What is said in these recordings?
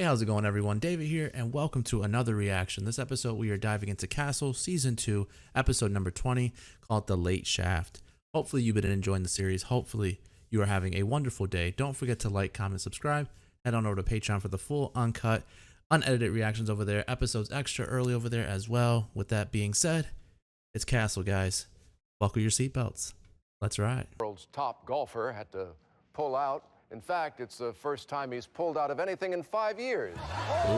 Hey, how's it going, everyone? David here, and welcome to another reaction. This episode, we are diving into Castle Season 2, episode number 20, called The Late Shaft. Hopefully, you've been enjoying the series. Hopefully, you are having a wonderful day. Don't forget to like, comment, subscribe. Head on over to Patreon for the full, uncut, unedited reactions over there. Episodes extra early over there as well. With that being said, it's Castle, guys. Buckle your seatbelts. Let's ride. World's top golfer had to pull out. In fact, it's the first time he's pulled out of anything in 5 years. Ooh.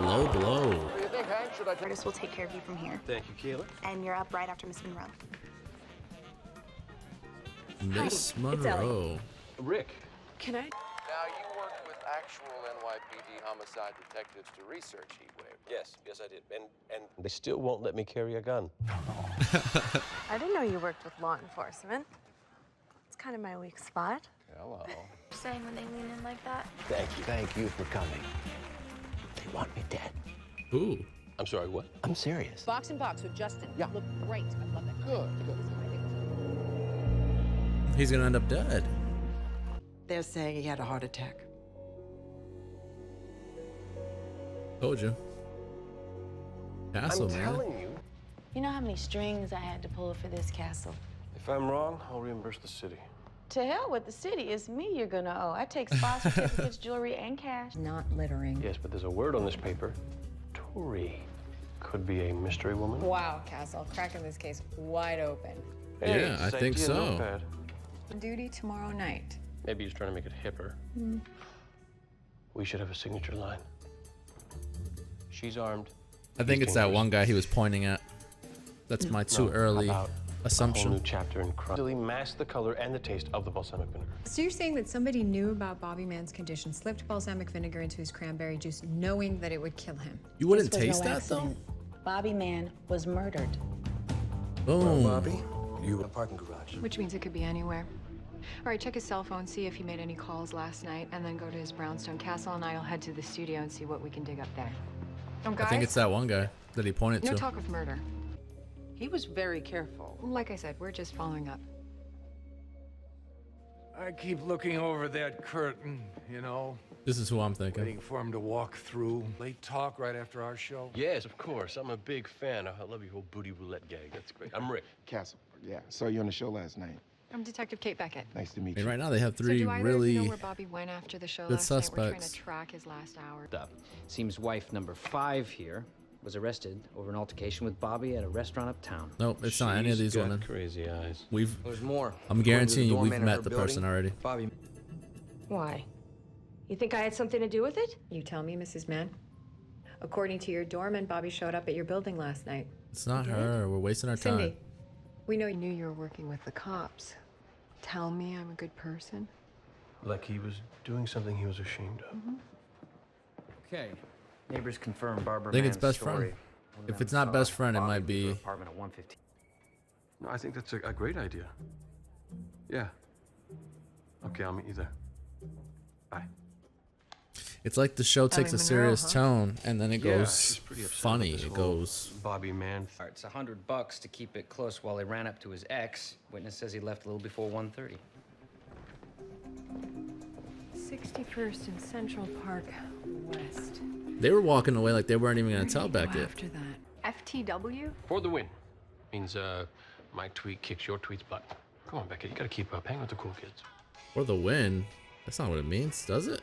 Low blow. What do you think, Hank? Should I Curtis will take care of you from here. Thank you, Kayla. And you're up right after Miss Monroe. Miss Hi, it's Ellie. Monroe. Rick. Can I? Now, you worked with actual NYPD homicide detectives to research Heatwave. Yes, I did. And they still won't let me carry a gun. I didn't know you worked with law enforcement. It's kind of my weak spot. Hello. Saying when they lean in like that? Thank you for coming. They want me dead. Ooh. I'm sorry, what? I'm serious. Box and box with Justin. Yeah. Look great. I love that. Good. He's gonna end up dead. They're saying he had a heart attack. Told you. Castle, I'm man. telling you. You know how many strings I had to pull for this castle? If I'm wrong, I'll reimburse the city. To hell with the city. It's me you're gonna owe. I take spa certificates, jewelry, and cash. Not littering. Yes, but there's a word on this paper. Tori. Could be a mystery woman. Wow, Castle. Cracking this case wide open. Hey, Yeah, I safety think and so. notepad. Duty tomorrow night. Maybe he's trying to make it hipper. We should have a signature line. She's armed. I think He's it's that dangerous. one guy he was pointing at. That's my too No, early about a assumption. whole new chapter in crime. Really mask the color and the taste of the balsamic vinegar. So you're saying that somebody knew about Bobby Mann's condition, slipped balsamic vinegar into his cranberry juice, knowing that it would kill him? You wouldn't This was taste no that, accident. Bobby Mann was murdered. though? Boom. Bobby, you in a parking garage. Which means it could be anywhere. All right, check his cell phone, see if he made any calls last night, and then go to his brownstone castle, and I'll head to the studio and see what we can dig up there. Oh, guys, I think it's that one guy that he pointed no to. talk of murder. He was very careful. Like I said, we're just following up. I keep looking over that curtain, you know, This is who I'm thinking. waiting for him to walk through. Late talk right after our show. Yes, of course. I'm a big fan. I love your whole booty roulette gag. That's great. I'm Rick. Castle. Yeah, saw you on the show last night. I'm Detective Kate Beckett. Nice to meet And you. right now they have So three do either of you know really where Bobby went after the show good last night? We're trying suspects. to track his last hour. Up. Seems wife number 5 here was arrested over an altercation with Bobby at a restaurant uptown. Nope, it's not any of She's these got women. Crazy eyes. There's more. I'm guaranteeing you we've met the person already. Bobby. Why? You think I had something to do with it? You tell me, Mrs. Mann. According to your doorman, Bobby showed up at your building last night. It's not her. We're wasting our time. Cindy, we know you knew you were working with the cops. Tell me I'm a good person. Like he was doing something he was ashamed of. Okay. Neighbors confirm Barbara I think it's Mann's best friend. story. One of If them it's not saw best friend, it Bobby might leave her be- apartment at 115. No, I think that's a great idea. Yeah. Okay, I'll meet you there. Bye. It's like the show takes a Monroe, serious huh? tone and then it Yeah, goes she's pretty upset funny. about this It whole goes. Bobby Mann. All right, it's $100 to keep it close while he ran up to his ex. Witness says he left a little before 1:30. 61st and Central Park West. They were walking away like they weren't even gonna tell Beckett. After that, FTW? For the win. Means my tweet kicks your tweet's butt. Come on, Beckett, you gotta keep up. Hang with the cool kids. For the win. That's not what it means, does it?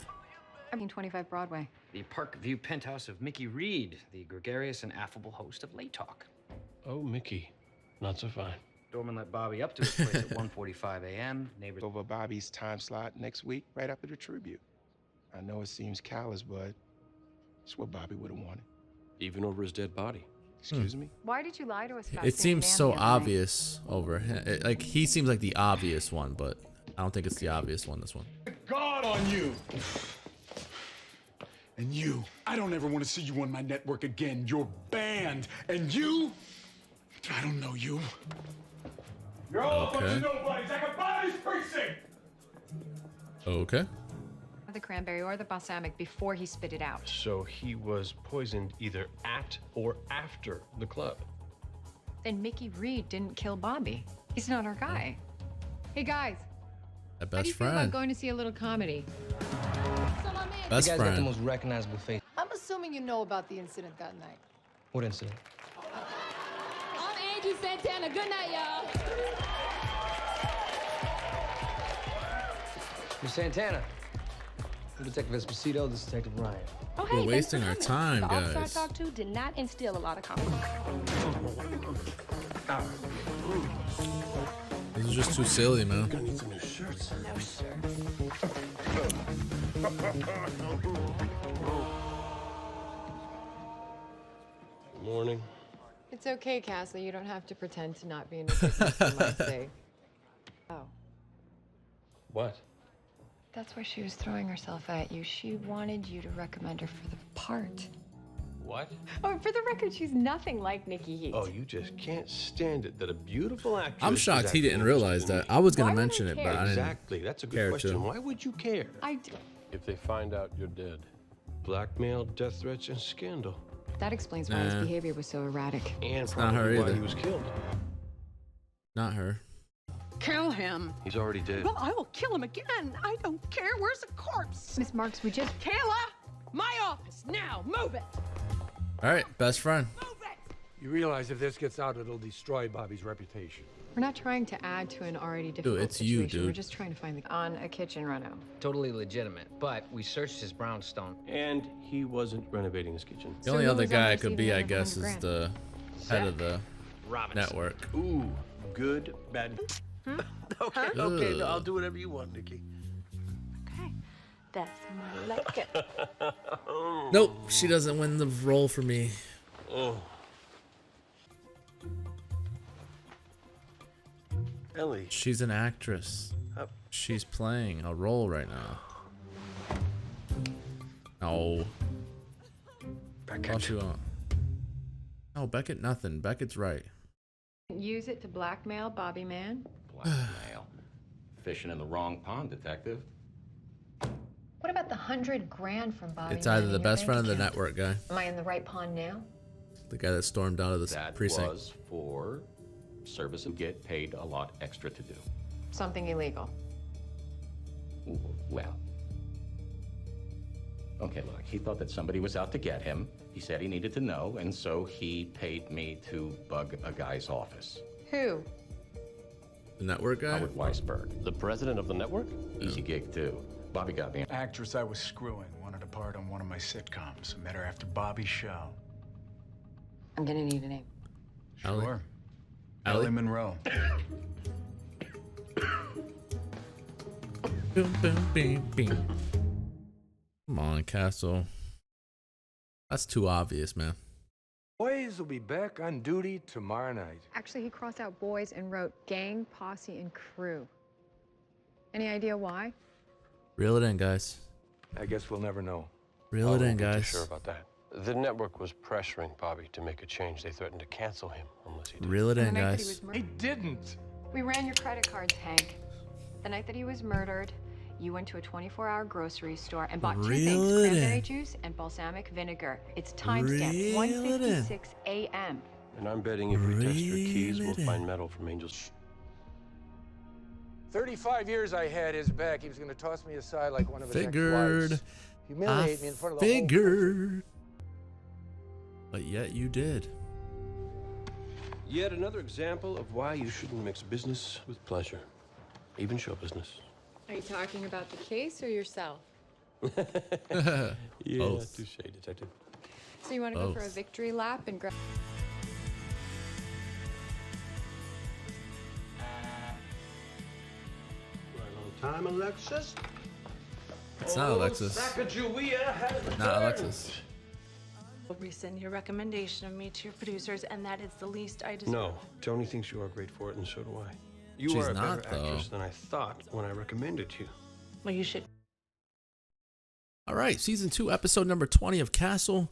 25 Broadway. The Park View penthouse of Mickey Reed, the gregarious and affable host of Late Talk. Oh, Mickey. Not so fine. Doorman let Bobby up to his place at 1:45 a.m. Neighbors. Over Bobby's time slot next week, right after the tribute. I know it seems callous, but it's what Bobby would have wanted. Even over his dead body. Excuse me? Why did you lie to us about It seeing seems Nan so the other night? obvious over him. Like he seems like the obvious one, but I don't think it's the obvious one. This one. God on you! And you, I don't ever want to see you on my network again. You're banned. And you, I don't know you. You're all a bunch Okay. of nobodies. I can buy this precinct! Okay. The cranberry or the balsamic before he spit it out. So he was poisoned either at or after the club. Then Mickey Reed didn't kill Bobby. He's not our guy. Hey guys, A how do best you feel about friend. going to see a little comedy? Best the guy's got the friend. most recognizable face. I'm assuming you know about the incident that night. What incident? I'm Angie Santana. Good night, y'all. Miss Santana. I'm Detective Esposito. This is Detective Ryan. Oh, We're hey, wasting our time, the officer I guys. talked to did not instill a lot of confidence. This is just too silly, man. Gonna need some new shirts. No, sir. Morning. It's okay, Castle. You don't have to pretend to not be in a business for my sake. Oh, What? that's why she was throwing herself at you. She wanted you to recommend her for the part. What? Oh, for the record, she's nothing like Nikki Heat. Oh, you just can't stand it that a beautiful actress. I'm is shocked he acting didn't realize interested that. I was gonna Why would I mention it, but care? I didn't. Exactly. That's a care good question. to. Why would you care? I do. If they find out you're dead. Blackmail, death threats, and scandal. That explains why his Nah. behavior was so erratic. And not her probably why either. he was killed. Not her. Kill him. He's already dead. Well, I will kill him again. I don't care. Where's the corpse? Miss Marks, we just... Kayla, my office now. Move it. All right, best friend. Move it. You realize if this gets out, it'll destroy Bobby's reputation. We're not trying to add to an already difficult it's you, situation. We're dude. just trying to find the... On a kitchen reno. Totally legitimate. But we searched his brownstone. And he wasn't renovating his kitchen. The only who other was on guy the it could be, receiving I end of guess, is 100 the head of the Robinson. network. Ooh, good, bad. Okay, okay, no, I'll do whatever you want, Nikki. Okay, that's more like it. Nope, she doesn't win the role for me. Oh. Ellie. She's an actress. Uh, She's playing a role right now. No. Beckett. All she want. No, Beckett, nothing. Beckett's right. Use it to blackmail Bobby Mann? Blackmail. Fishing in the wrong pond, detective. What about the $100,000 from Bobby It's Mann either in the your best bank friend or the account? network guy. Am I in the right pond now? The guy that stormed out of the That precinct. was for service and get paid a lot extra to do. Something illegal. Well. Okay, look, he thought that somebody was out to get him. He said he needed to know, and so he paid me to bug a guy's office. Who? The network guy? Howard Weisberg. The president of the network? Easy gig, too. Bobby got me. Actress I was screwing wanted a part on one of my sitcoms. I met her after Bobby's show. I'm gonna need a name. Allie? Sure. Allie? Ellie Monroe. Boom, boom, bing, bing. Come on, Castle. That's too obvious, man. Boys will be back on duty tomorrow night. Actually, he crossed out boys and wrote gang, posse, and crew. Any idea why? Reel it in, guys. I guess we'll never know. Reel it in, I'm not too guys. sure about that. The network was pressuring Bobby to make a change. They threatened to cancel him unless he did. Reel it The in, night that he guys. was murdered. He didn't. We ran your credit cards, Hank. The night that he was murdered, you went to a 24-hour grocery store and bought two Reel things, it cranberry in. juice and balsamic vinegar. It's timestamped Reel it in. 1:56 a.m. And I'm betting if we test your keys, Reel we'll it in. find metal from Angel's. 35 years I had his back. He was going to toss me aside like one of his Figured. ex-wives. Humiliate me in front of the Figured. But yet you did. Yet another example of why you shouldn't mix business with pleasure, even show business. Are you talking about the case or yourself? Yeah, Both. touche, detective. So you want to go for a Both. victory lap and grab... Right on time, Alexis. It's not Alexis. Sacagawea has Not Alexis. Will rescind your recommendation of me to your producers, and that is the least I deserve. No, Tony thinks you are great for it, and so do I. You She's are a not, better actress though. than I thought when I recommended you. Well, you should. All right, season 2, episode number 20 of Castle.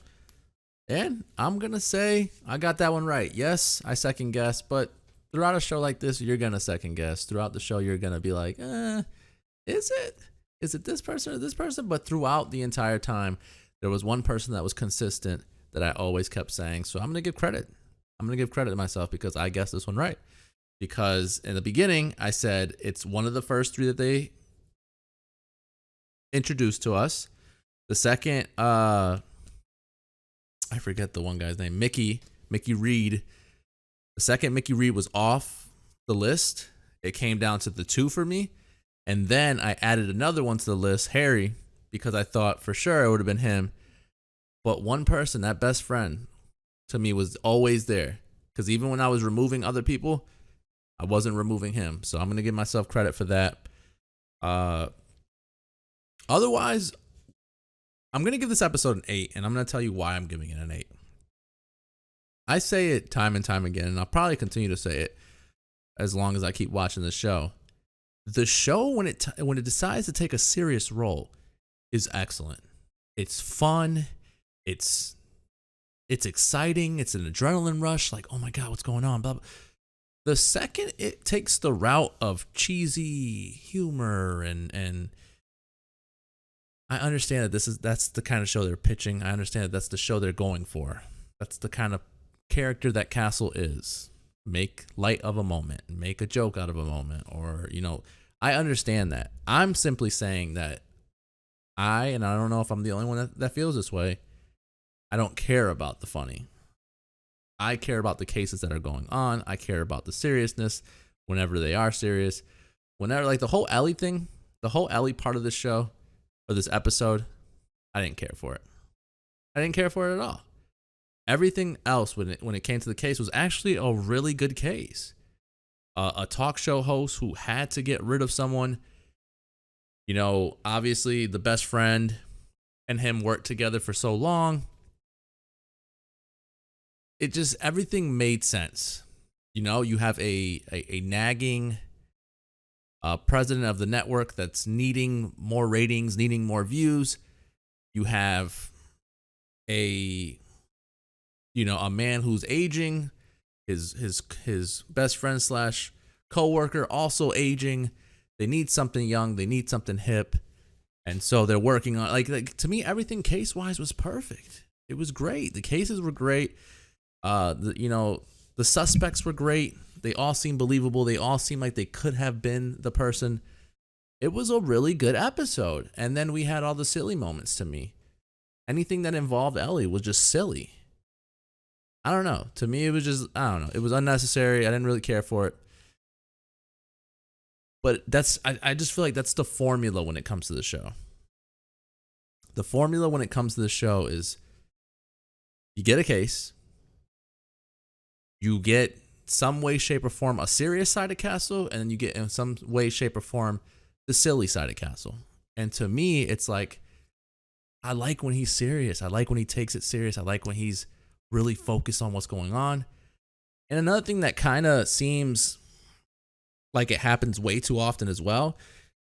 And I'm going to say I got that one right. Yes, I second guess, but throughout a show like this, you're going to second guess. Throughout the show, you're going to be like, is it? Is it this person or this person? But throughout the entire time, there was one person that was consistent that I always kept saying. So I'm going to give credit. I'm going to give credit to myself because I guessed this one right. Because in the beginning, I said it's one of the first 3 that they introduced to us. The second, I forget the one guy's name, Mickey Reed. The second Mickey Reed was off the list, it came down to the 2 for me. And then I added another one to the list, Harry, because I thought for sure it would have been him. But one person, that best friend, to me was always there. Because even when I was removing other people, I wasn't removing him. So I'm going to give myself credit for that. Otherwise, I'm going to give this episode an 8, and I'm going to tell you why I'm giving it an 8. I say it time and time again, and I'll probably continue to say it as long as I keep watching the show. The show, when it decides to take a serious role, is excellent. It's fun. It's exciting. It's an adrenaline rush. Like, oh my God, what's going on? Blah, blah. The second it takes the route of cheesy humor and I understand that that's the kind of show they're pitching. I understand that that's the show they're going for. That's the kind of character that Castle is. Make light of a moment, make a joke out of a moment, or, I understand that. I'm simply saying that and I don't know if I'm the only one that feels this way, I don't care about the funny. I care about the cases that are going on. I care about the seriousness whenever they are serious. Whenever, like the whole Ellie thing, the whole Ellie part of this show, or this episode, I didn't care for it. I didn't care for it at all. Everything else when it came to the case was actually a really good case. A talk show host who had to get rid of someone. Obviously the best friend and him worked together for so long. It just, everything made sense. You have a nagging president of the network that's needing more ratings, needing more views. You have a man who's aging, his best friend / coworker also aging. They need something young, they need something hip, and so they're working on like to me everything case wise was perfect. It was great. The cases were great. The suspects were great. They all seemed believable. They all seemed like they could have been the person. It was a really good episode. And then we had all the silly moments to me. Anything that involved Ellie was just silly. I don't know. To me, it was just, I don't know. It was unnecessary. I didn't really care for it. But I just feel like that's the formula when it comes to the show. The formula when it comes to the show is you get a case. You get some way, shape, or form a serious side of Castle, and then you get in some way, shape, or form the silly side of Castle. And to me, it's like, I like when he's serious. I like when he takes it serious. I like when he's really focused on what's going on. And another thing that kind of seems like it happens way too often as well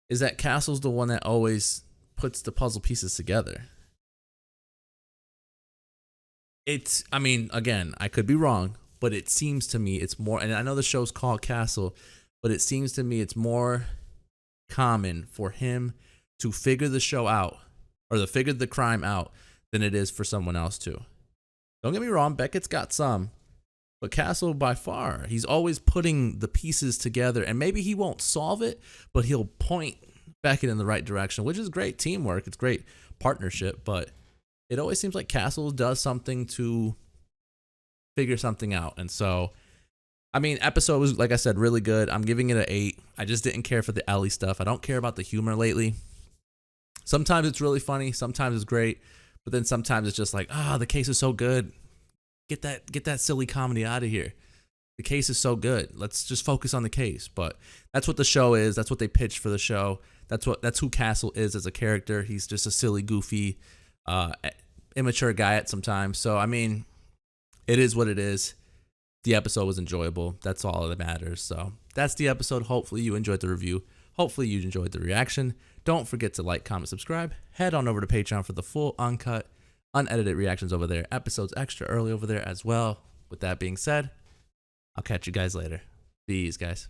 is that Castle's the one that always puts the puzzle pieces together. Again, I could be wrong, but it seems to me it's more, and I know the show's called Castle, but it seems to me it's more common for him to figure the show out, or to figure the crime out, than it is for someone else to. Don't get me wrong, Beckett's got some, but Castle by far, he's always putting the pieces together, and maybe he won't solve it, but he'll point Beckett in the right direction, which is great teamwork. It's great partnership, but it always seems like Castle does something to figure something out. And so, episode was, like I said, really good. I'm giving it an 8. I just didn't care for the Ellie stuff. I don't care about the humor lately. Sometimes it's really funny. Sometimes it's great. But then sometimes it's just like, the case is so good. Get that silly comedy out of here. The case is so good. Let's just focus on the case. But that's what the show is. That's what they pitched for the show. That's who Castle is as a character. He's just a silly, goofy, immature guy at sometimes. So, it is what it is. The episode was enjoyable. That's all that matters. So that's the episode. Hopefully you enjoyed the review. Hopefully you enjoyed the reaction. Don't forget to like, comment, subscribe. Head on over to Patreon for the full, uncut, unedited reactions over there. Episodes extra early over there as well. With that being said, I'll catch you guys later. Peace, guys.